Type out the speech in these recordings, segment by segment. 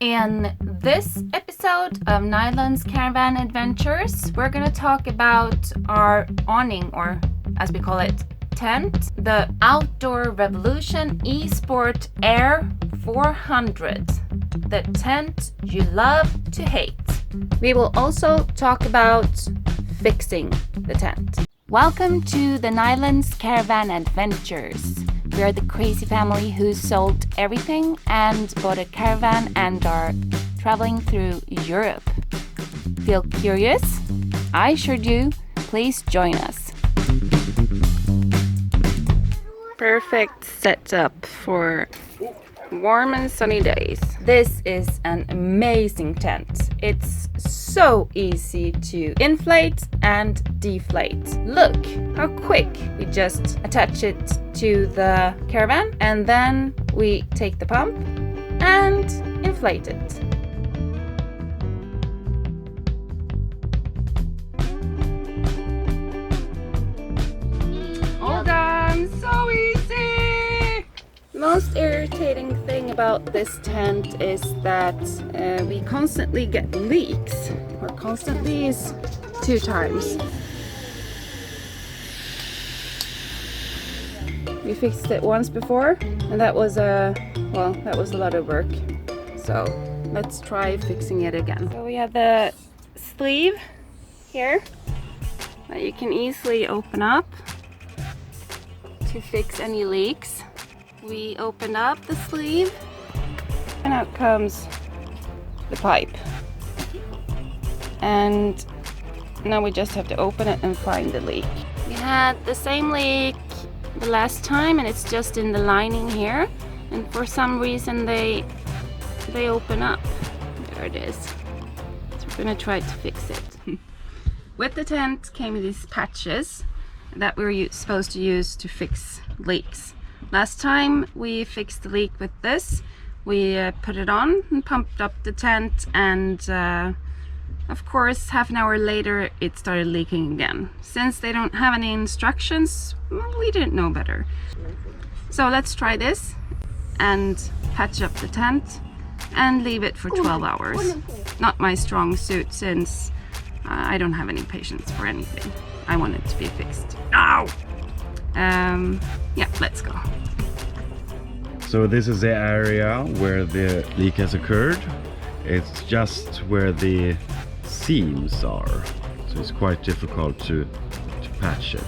In this episode of Nyland's Caravan Adventures, we're going to talk about our awning, or as we call it, tent, the outdoor revolution eSport Air 400, the tent you love to hate. We will also talk about fixing the tent. Welcome to the Nyland's Caravan Adventures. We are the crazy family who sold everything and bought a caravan and are traveling through Europe. Feel curious? I sure do. Please join us. Perfect setup for warm and sunny days. This is an amazing tent. It's so easy to inflate and deflate. Look how quick. We just attach it to the caravan and then we take the pump and inflate it. All done, so easy! Most irritating thing about this tent is that we constantly get leaks. Or constantly is 2 times. We fixed it once before and that was a lot of work. So let's try fixing it again. So we have the sleeve here that you can easily open up to fix any leaks. We open up the sleeve and out comes the pipe. And now we just have to open it and find the leak. We had the same leak the last time and it's just in the lining here. And for some reason they open up. There it is. So we're gonna try to fix it. With the tent came these patches that we were supposed to use to fix leaks. Last time we fixed the leak with this. We put it on and pumped up the tent and of course half an hour later it started leaking again. Since they don't have any instructions, we didn't know better. So let's try this and patch up the tent and leave it for 12 hours. Not my strong suit since I don't have any patience for anything. I want it to be fixed. Ow! Yeah, let's go. So this is the area where the leak has occurred. It's just where the seams are. So it's quite difficult to patch it.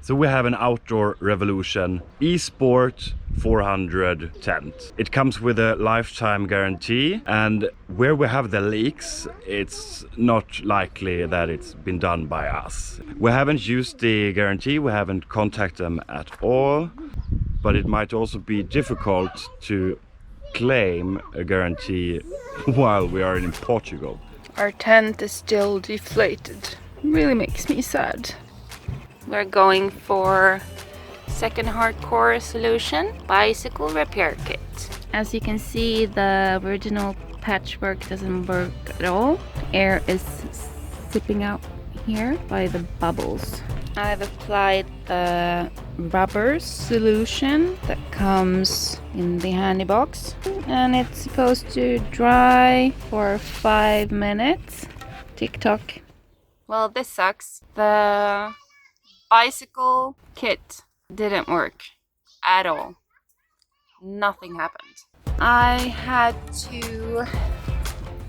So we have an outdoor revolution eSport 400 tent. It comes with a lifetime guarantee, and where we have the leaks, it's not likely that it's been done by us. We haven't used the guarantee, we haven't contacted them at all, but it might also be difficult to claim a guarantee while we are in Portugal. Our tent is still deflated. Really makes me sad. We're going for second hardcore solution, bicycle repair kit. As you can see, the original patchwork doesn't work at all. Air is sipping out here by the bubbles. I've applied the rubber solution that comes in the handy box and it's supposed to dry for 5 minutes. Tick tock. Well, this sucks. The bicycle kit didn't work at all. Nothing happened. I had to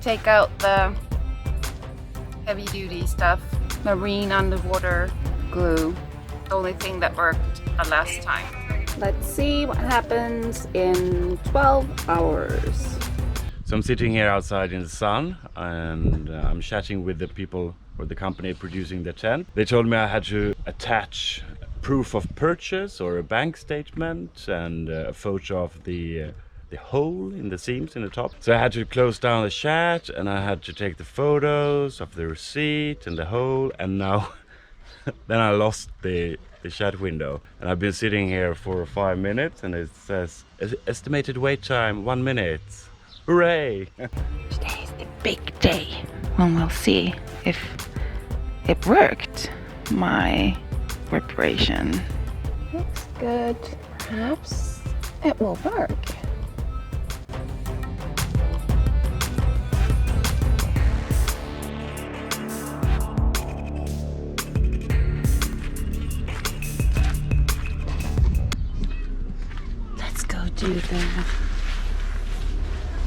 take out the heavy duty stuff, marine underwater glue, the only thing that worked the last time. Let's see what happens in 12 hours. So I'm sitting here outside in the sun and I'm chatting with the people or the company producing the tent. They told me I had to attach proof of purchase or a bank statement and a photo of the hole in the seams in the top. So I had to close down the chat and I had to take the photos of the receipt and the hole, and now then I lost the chat window. And I've been sitting here for 5 minutes and it says estimated wait time 1 minute. Hooray! Today is the big day when we'll see if it worked, my preparation. Looks good. Perhaps it will work.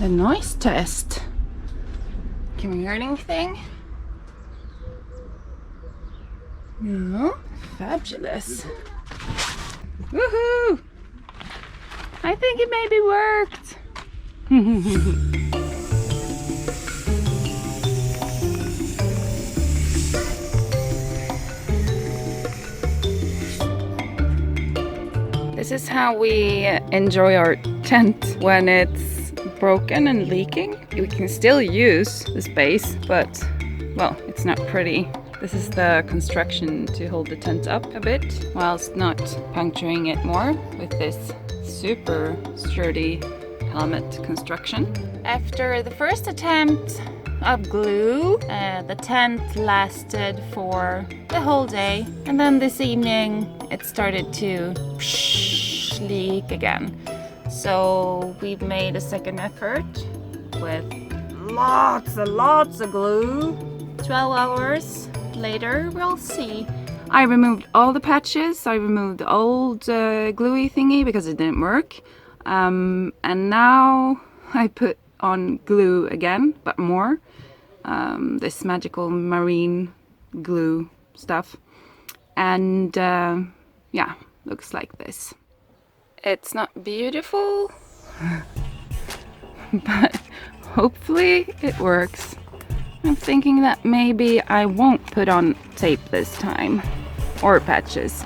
a noise test. Can we hear anything? No? Fabulous. Woohoo! I think it maybe worked. This is how we enjoy our tent when it's broken and leaking. We can still use the space, but well, it's not pretty. This is the construction to hold the tent up a bit whilst not puncturing it more with this super sturdy helmet construction. After the first attempt of glue, the tent lasted for the whole day, and then this evening it started to leak again. So we've made a second effort with lots and lots of glue. 12 hours later, we'll see. I removed all the patches. I removed the old gluey thingy because it didn't work. And now I put on glue again, but more. This magical marine glue stuff. And yeah, looks like this. It's not beautiful, but hopefully it works. I'm thinking that maybe I won't put on tape this time, or patches.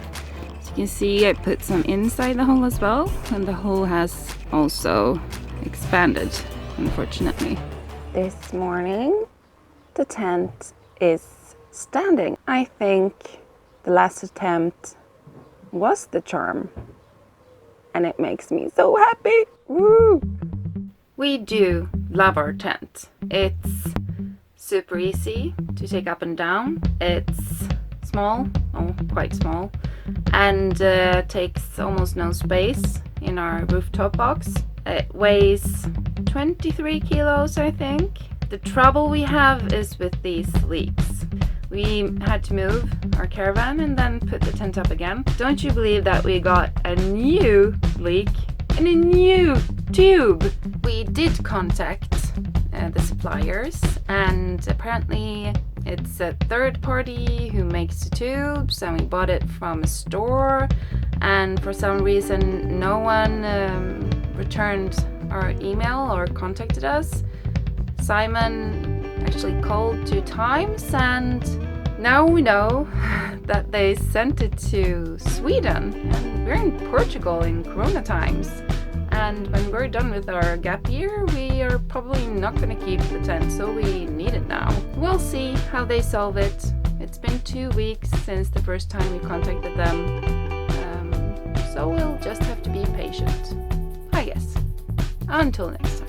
As you can see, I put some inside the hole as well, and the hole has also expanded, unfortunately. This morning, the tent is standing. I think the last attempt was the charm, and it makes me so happy. Woo! We do love our tent. It's super easy to take up and down. It's small, oh, quite small, and takes almost no space in our rooftop box. It weighs 23 kilos, I think. The trouble we have is with these leaks. We had to move our caravan and then put the tent up again. Don't you believe that we got a new leak in a new tube? We did contact the suppliers, and apparently it's a third party who makes the tubes, and we bought it from a store, and for some reason no one returned our email or contacted us. Simon actually called 2 times, and now we know that they sent it to Sweden, and we're in Portugal in Corona times. And when we're done with our gap year, we are probably not going to keep the tent, so we need it now. We'll see how they solve it. It's been 2 weeks since the first time we contacted them, so we'll just have to be patient, I guess. Until next time.